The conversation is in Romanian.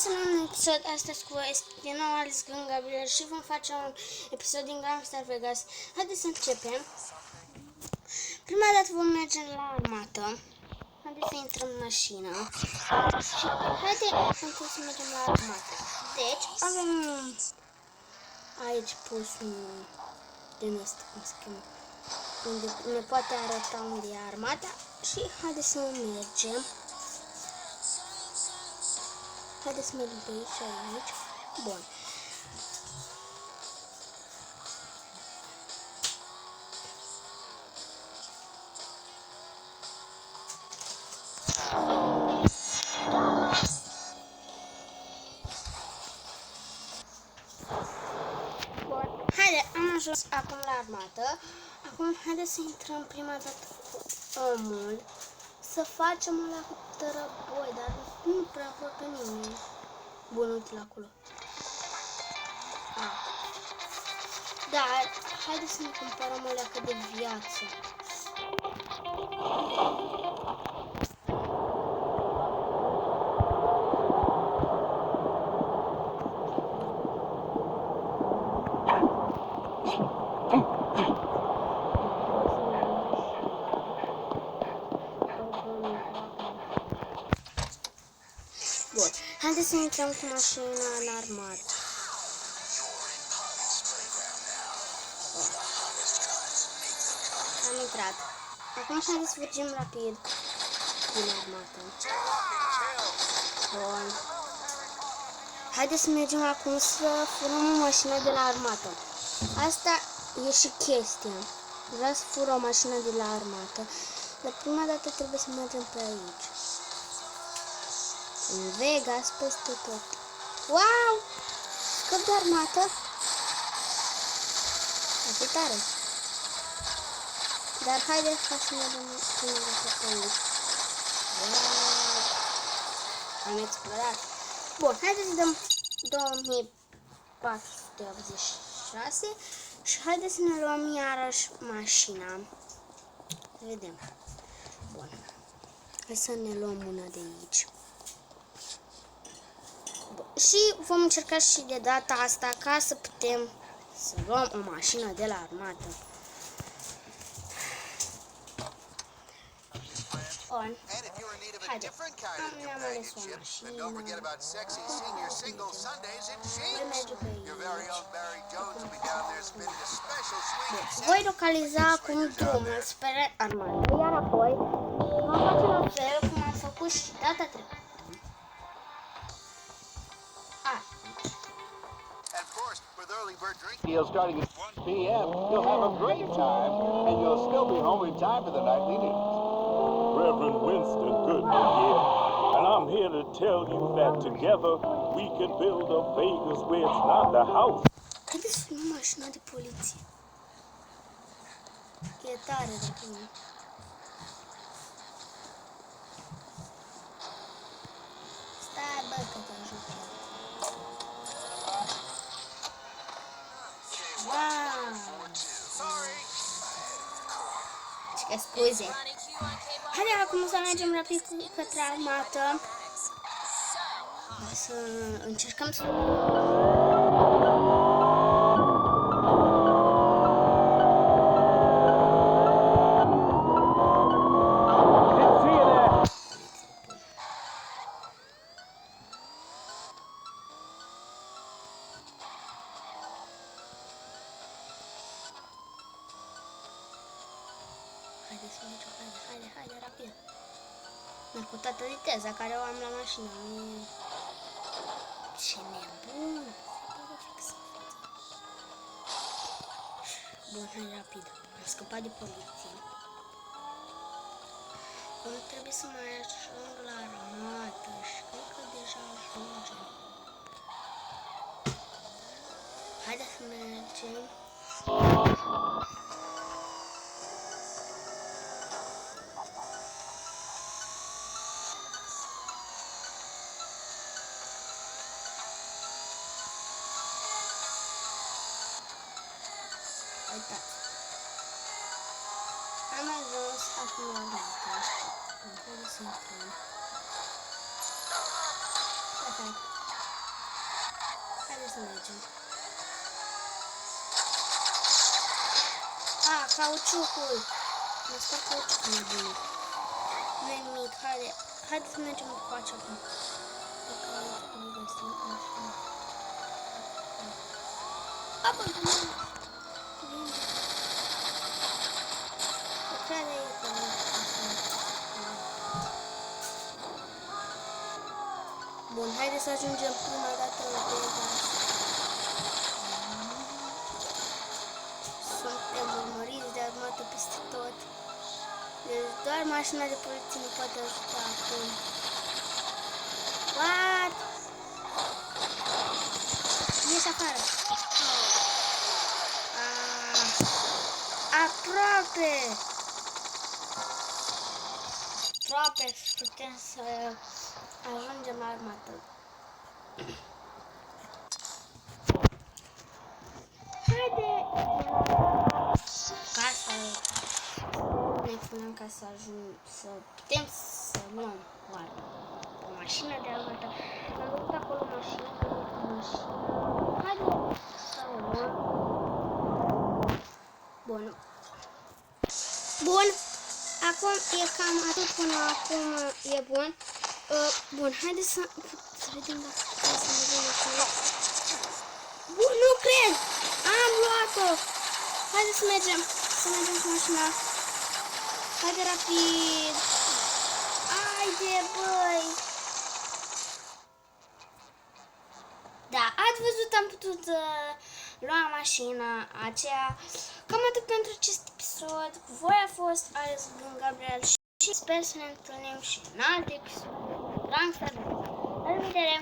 să luăm un episod astăzi cu voi, din nou Alice Gun Gabriel și vom face un episod din Gangster Vegas. Haideți să începem. Prima dată vom merge la armată. Haideți să intrăm în mașină. Și haideți să mergem la armată. Deci avem aici pus un din ăsta, cum se cheamă, unde ne poate arăta unde e armata. Și haideți să mergem. Haideți să mergem pe aici și aici. Bun. Bun. Haide, am ajuns acum la armată. Acum haideți să intrăm prima dată cu omul. Să facem la tărăboi, dar nu prea văd pe nimeni. Bun, uite-l acolo. Dar, haideți să ne cumpărăm o leacă de viață. Bun, haideți să intrăm cu mașina în armată. Am intrat. Acum haideți să mergem rapid din armată. Bun. Haideți să mergem acum să furăm o mașină de la armată. Asta e și chestia. Vreau să fur o mașină de la armată. Dar prima dată trebuie să mergem pe aici. În Vegas, peste tot. Wow! Scăp de armată. Asta e tare. Dar haideți să mergem prima dată pe aici. Wow! Am explorat. Bun, haideți să dăm 2486 și haideți să ne luăm iarăși mașina. Vedem. Bun. Hai să ne luăm una de aici. Bun. Și vom încerca și de data asta ca să putem să luăm o mașină de la armată. On. Haide. Ne-am ales o mașină. Voi merge pe aici. Voi localiza acum drumul spre armată, iar apoi vom face la fel cum am făcut și data trecută. Deal starting at 1 p.m. You'll have a great time, and you'll still be home in time for the nightly news. Reverend Winston Goodman here, and I'm here to tell you that together we can build a Vegas where it's not the house. Haideți să filmăm mașina de poliție. E tare dacă nu. Stai, bă, că te ajut. Wow! Ce scuze. Haide acum să mergem rapid către armată. Să încercăm să... Haide să mergem, haide, rapid. Merg cu toată viteza care o am la mașină. Ce nebun! Bun, hai rapid. Am scăpat de poliție. Acum trebuie să mai ajung la armată și cred că deja ajungem. Haide să mergem. Uitați. Am ajuns acum la armată. Haideți să intrăm. Perfect. să mergem? Cauciucul! Mă sper cauciucul nebunit. Nu-i nimic, haide să mergem cu coace acum. Dacă îl găsim, așa. Apă, bine! Crede eu că bun, haide să ajungem prima dată în Vegas. Suntem urmăriți de armată peste tot. Deci doar mașina de poliție nu poate ajuta acum. What? Ieși afară. Aproape! Aproape putem să ajungem la armată. Haide! Ca să ne punem ca să ajungem, să putem să luăm o mașină de armată. Am văzut acolo mașină. Haide să o luăm. Bun. Bun. Acum e cam atât până acum e bun. Bun, haide să vedem dacă putem să vedem acolo. Bun, nu cred! Am luat-o! Haide să mergem cu mașina. Haide rapid! Haide, băi! Da, ați văzut, am putut lua mașina aceea. Cam atât pentru acest episod. Cu voi a fost Alex Gabriel și sper să ne întâlnim și în alte episoade. La revedere!